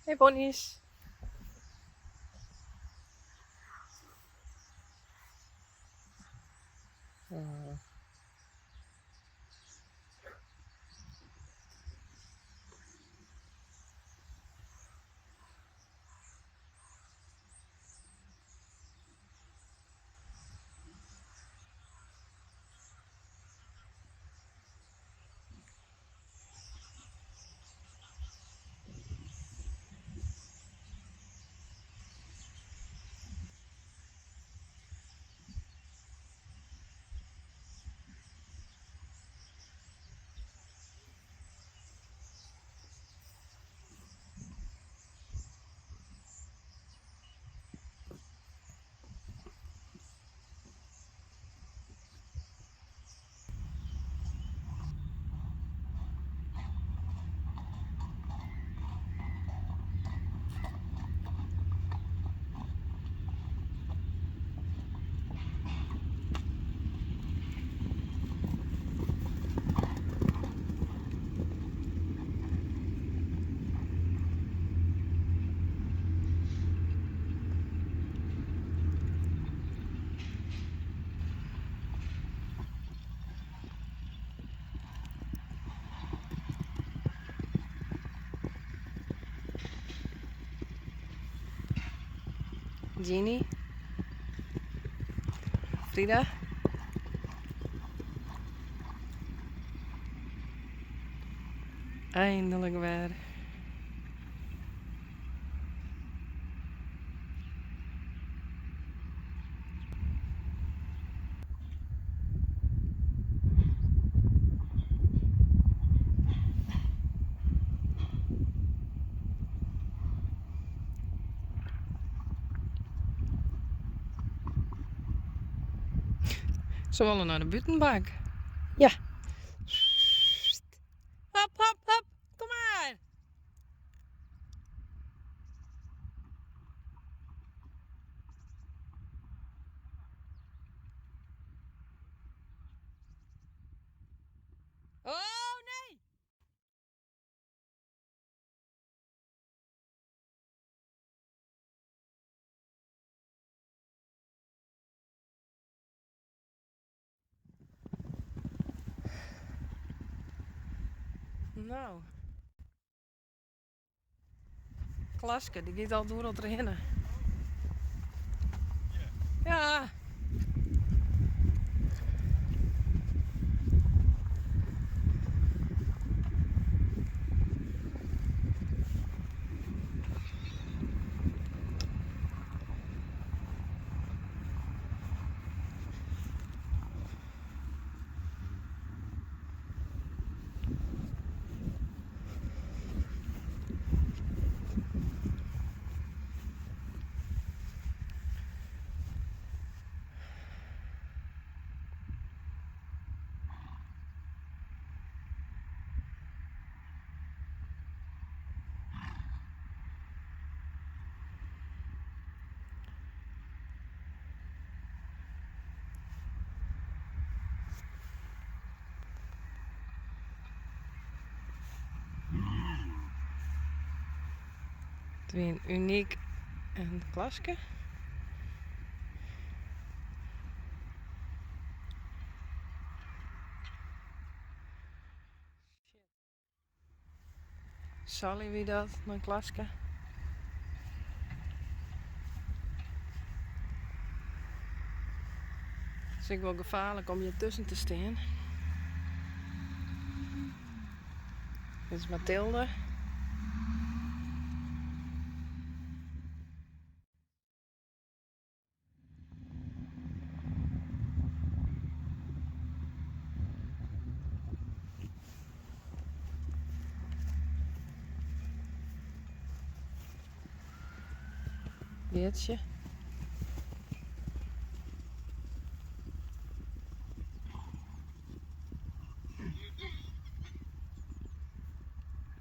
Hey ponies. Jeannie. Frida. Eindelijk weer. Ze willen naar de buitenbak. Ja. Hop, hop, hop. Kom maar. Oh nee. Nou. Klaske, die gaat al door het rennen. Ja. Het weer uniek en Klaske. Sally wie dat, mijn Klaske. Het is ook wel gevaarlijk om je tussen te staan. Dit is Mathilde. Geertje.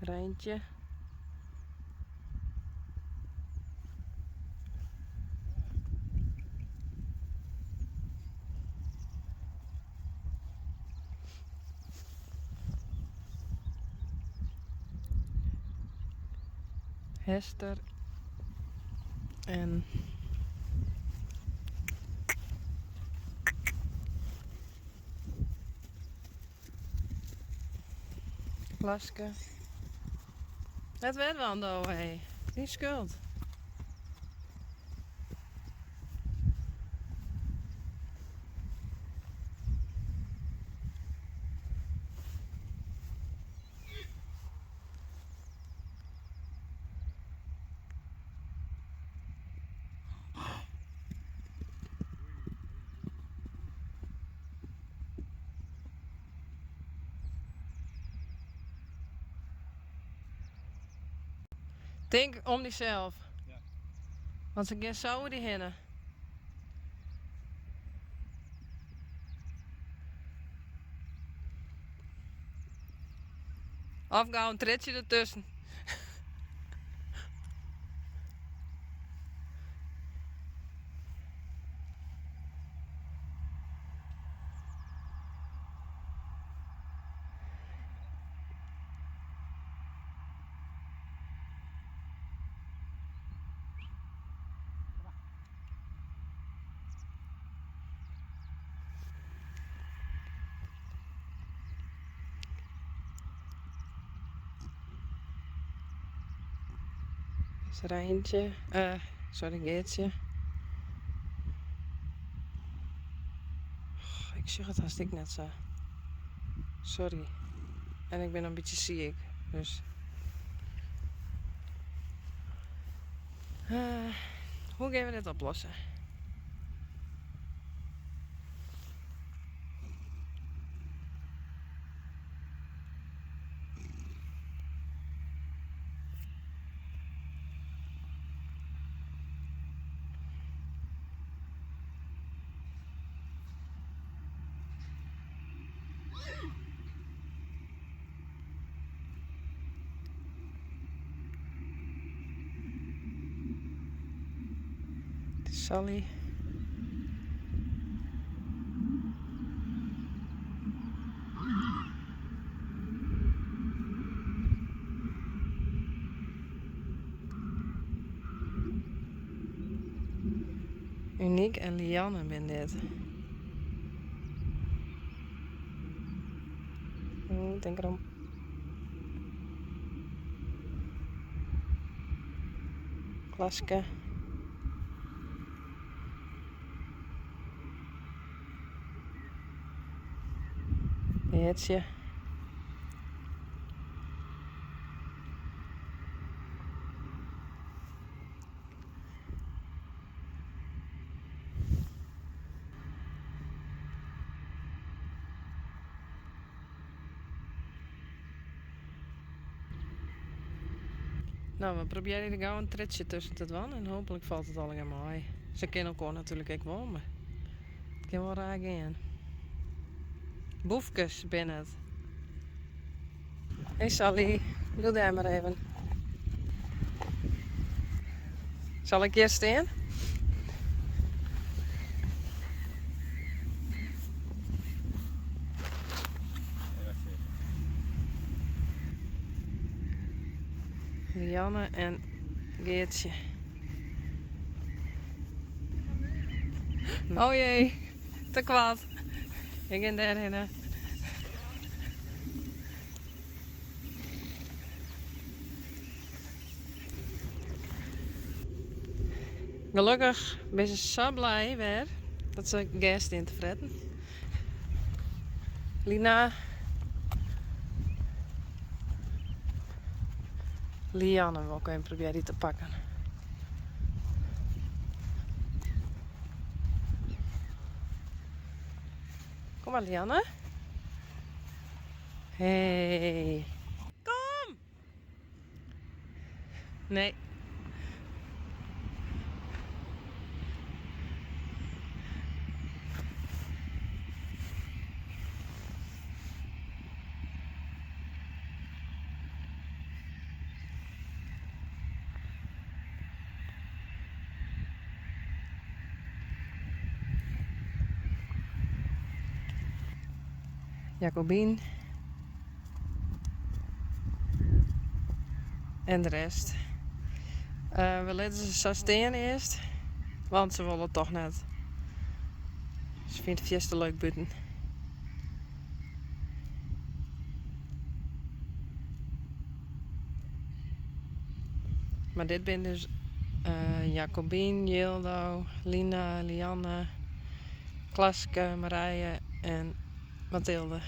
Rijntje. Hester en Laske. Het werd wel een doe, hé. Die schuld. Denk om diezelf. Ja. Want ze gaan zo die hinnen. Of gauw een tritje ertussen. Is er eentje? Sorry, Geertje. Oh, ik zeg het hartstikke net zo. Sorry. En ik ben een beetje ziek, dus. Hoe gaan we dit oplossen? Sally. Uniek en Lianne ben dit. Denk erom. Klaske. Jeetje. Nou, we proberen er gauw een tritje tussen te doen en hopelijk valt het allemaal mee. Ze kennen elkaar natuurlijk ook wel, maar het kan wel raar gaan. Boefkes ben het. Hey Sally, doe daar maar even. Zal ik hier staan? Lianne en Geertje. Oh jee, te kwaad. Ik ga daarheen. Gelukkig ben ze zo blij weer dat ze gas in te fretten. Lina. Lianne wil ik even proberen die te pakken. Kom maar Lianne. Hey. Kom! Nee. Jacobien. En de rest. We laten ze zo staan eerst. Want ze willen het toch net. Ze vindt het fiesta leuk buiten. Maar dit zijn dus Jacobien, Jildo, Lina, Lianne, Klaske, Marije en Mathilde.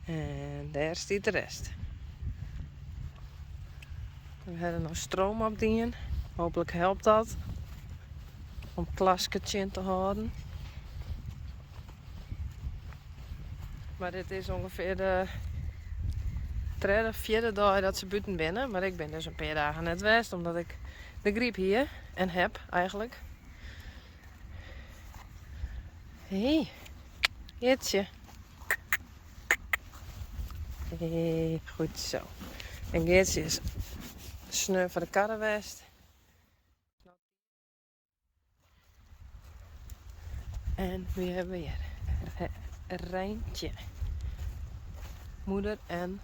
En daar staat de rest. We hebben nog stroom op dienen. Hopelijk helpt dat. Om Klaske in te houden. Maar dit is ongeveer de derde of vierde dag dat ze buiten binnen. Maar ik ben dus een paar dagen net geweest. Omdat ik de griep hier en heb eigenlijk. Hé, Jitje. Hé, goed zo. En Geertje is sneu van de karre geweest. En wie hebben we hier? Rijntje. Moeder en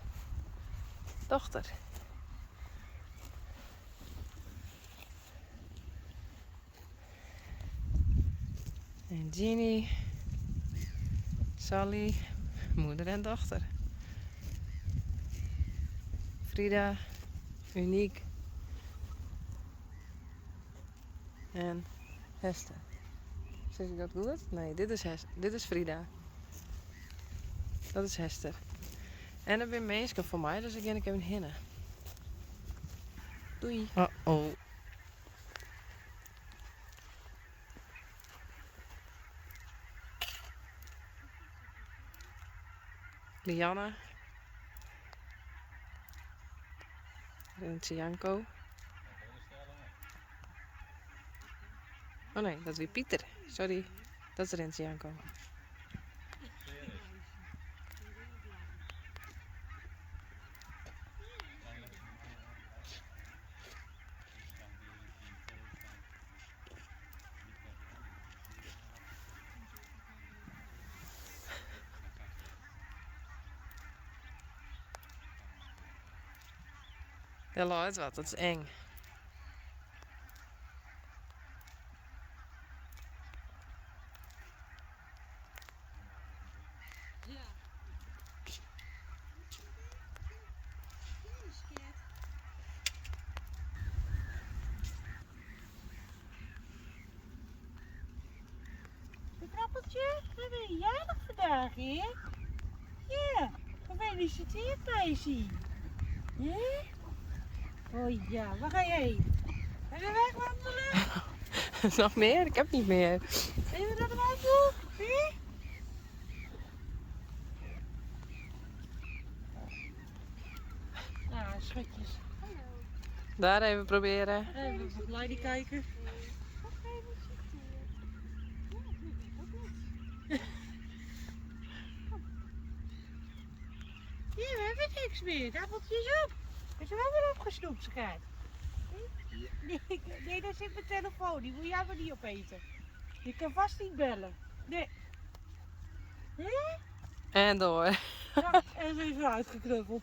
dochter. En Ginny, Sally, moeder en dochter. Frida, Uniek en Hester. Zeg ik dat goed? Nee, dit is Frida. Dat is Hester. En er zijn mensen voor mij, dus ik ga even hinnen. Doei. Oh. Lianne. Rentje Janko. Oh nee, dat is weer Pieter. Sorry, dat is Rentje Janko. Ja, luid wat, dat is eng. Krabbeltje, wat ben jij nog vandaag, hè? Ja, gefeliciteerd, meisje. Ja? Oh ja, waar ga je heen? Ga je wegwandelen? Nog meer? Ik heb niet meer. Even naar de wand toe, hè? Nou, schatjes. Daar even proberen. Even op Lady kijken. Hier, we hebben niks meer. Het appeltje is op. Is er wel weer opgesnoept, schat? Nee, daar zit mijn telefoon. Die moet jij maar niet opeten. Je kan vast niet bellen. Nee. Nee? En door. Ja, en ze is weer uitgeknuffeld.